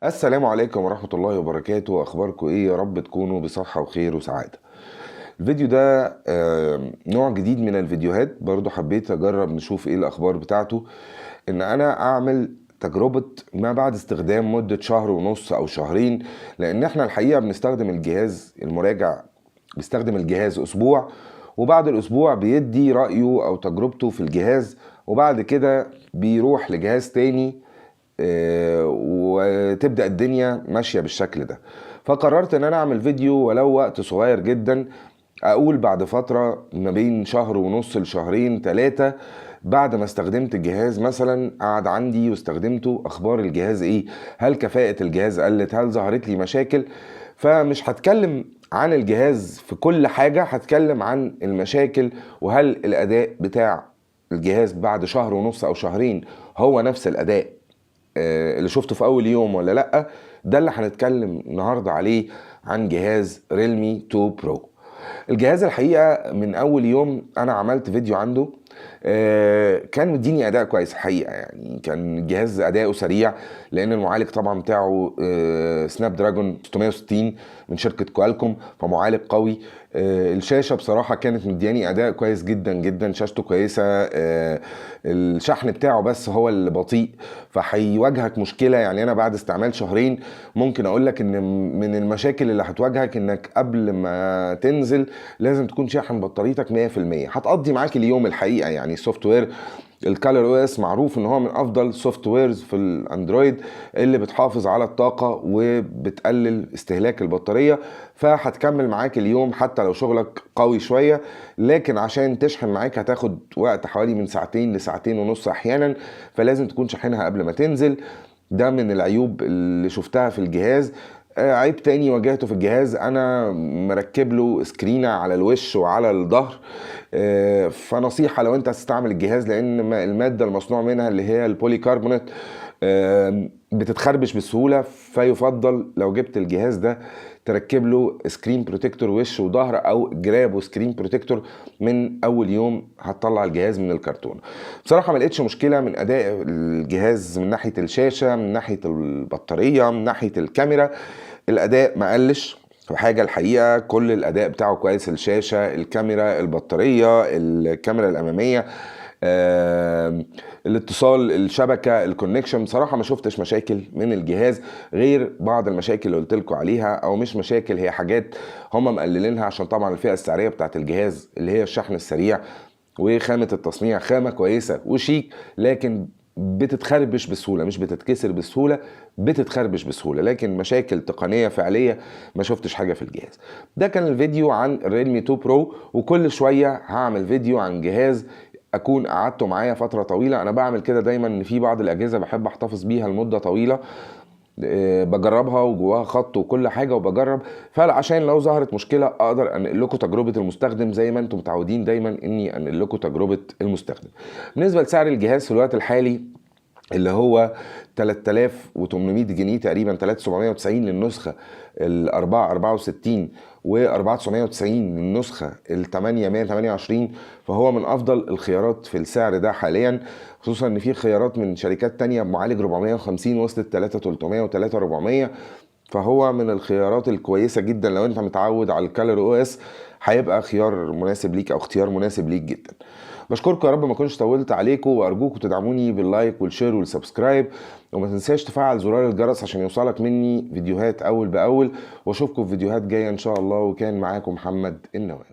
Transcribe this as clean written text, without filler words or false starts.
السلام عليكم ورحمة الله وبركاته. أخباركم إيه؟ يا رب تكونوا بصحة وخير وسعادة. الفيديو ده نوع جديد من الفيديوهات، برضو حبيت أجرب نشوف إيه الأخبار بتاعته. إن أنا أعمل تجربة ما بعد استخدام مدة شهر ونص أو شهرين، لأن إحنا الحقيقة بنستخدم الجهاز المراجع بيستخدم الجهاز أسبوع، وبعد الأسبوع بيدي رأيه أو تجربته في الجهاز، وبعد كده بيروح لجهاز تاني وتبدأ الدنيا ماشية بالشكل ده. فقررت ان انا اعمل فيديو ولو وقت صغير جدا، اقول بعد فترة ما بين شهر ونص لشهرين 3 بعد ما استخدمت الجهاز، مثلا قعد عندي واستخدمته، اخبار الجهاز ايه، هل كفاءة الجهاز قلت، هل ظهرت لي مشاكل. فمش هتكلم عن الجهاز في كل حاجة، هتكلم عن المشاكل وهل الاداء بتاع الجهاز بعد شهر ونص او شهرين هو نفس الاداء اللي شفته في اول يوم ولا لا. ده اللي هنتكلم النهارده عليه، عن جهاز ريلمي 2 برو. الجهاز الحقيقه من اول يوم انا عملت فيديو عنده، كان مديني اداء كويس الحقيقه. يعني كان الجهاز اداؤه سريع، لان المعالج طبعا بتاعه سناب دراجون 660 من شركه كوالكوم، فمعالج قوي. الشاشه بصراحه كانت مدياني اداء كويس جدا جدا، شاشته كويسه. الشحن بتاعه بس هو اللي بطيء، فهيواجهك مشكله. يعني انا بعد استعمال شهرين ممكن اقول لك ان من المشاكل اللي هتواجهك انك قبل ما تنزل لازم تكون شاحن بطاريتك 100%. هتقضي معاك اليوم الحقيقه. يعني السوفت وير الكالر او اس معروف ان هو من افضل السوفت ويرز في الاندرويد، اللي بتحافظ على الطاقه وبتقلل استهلاك البطاريه. فهتكمل معاك اليوم حتى لو شغلك قوي شويه، لكن عشان تشحن معاك هتاخد وقت حوالي من ساعتين لساعتين ونص احيانا، فلازم تكون شاحنها قبل ما تنزل. ده من العيوب اللي شفتها في الجهاز. عيب تاني واجهته في الجهاز، انا مركب له سكرينة على الوش وعلى الظهر. فنصيحة لو انت هتستعمل الجهاز، لان المادة المصنوع منها اللي هي البولي كاربونات بتتخربش بسهولة، فيفضل لو جبت الجهاز ده تركب له سكرين بروتكتور وش وظهر، او جراب وسكرين بروتكتور من اول يوم هتطلع الجهاز من الكرتون. بصراحة ما لقيتش مشكلة من اداء الجهاز، من ناحية الشاشة، من ناحية البطارية، من ناحية الكاميرا. الاداء ما قلش في حاجة الحقيقة، كل الاداء بتاعه كويس. الشاشة، الكاميرا، البطارية، الكاميرا الامامية، الاتصال، الشبكه، الكونكشن. بصراحه ما شفتش مشاكل من الجهاز، غير بعض المشاكل اللي قلت لكم عليها، او مش مشاكل، هي حاجات هم مقللينها عشان طبعا الفئه السعريه بتاعت الجهاز اللي هي الشحن السريع. وخامه التصنيع خامه كويسه وشيك، لكن بتتخربش بسهوله، مش بتتكسر بسهوله، بتتخربش بسهوله. لكن مشاكل تقنيه فعليه ما شفتش حاجه في الجهاز. ده كان الفيديو عن الريلمي 2 برو، وكل شويه هعمل فيديو عن جهاز اكون قعدته معايا فتره طويله. انا بعمل كده دايما، ان في بعض الاجهزه بحب احتفظ بيها لمده طويله، بجربها وجواها خط وكل حاجه وبجرب، فعشان لو ظهرت مشكله اقدر انقل لكم تجربه المستخدم، زي ما انتم متعودين دايما اني انقل لكم تجربه المستخدم. بالنسبه لسعر الجهاز في الوقت الحالي، اللي هو 3800 جنيه تقريبا، 3790 للنسخه ال 464 و 4990 للنسخه ال 8128. فهو من افضل الخيارات في السعر ده حاليا، خصوصا ان في خيارات من شركات تانية بمعالج 450 وصلت 3300 و 3400. فهو من الخيارات الكويسه جدا. لو انت متعود على الكالر او اس هيبقى خيار مناسب ليك، او اختيار مناسب ليك جدا. بشكركم، يا رب ما كنتش طولت عليكم، وارجوكم تدعموني باللايك والشير والسبسكرايب، وما تنساش تفعل زرار الجرس عشان يوصلك مني فيديوهات اول باول. واشوفكم في فيديوهات جايه ان شاء الله. وكان معاكم محمد النواوي.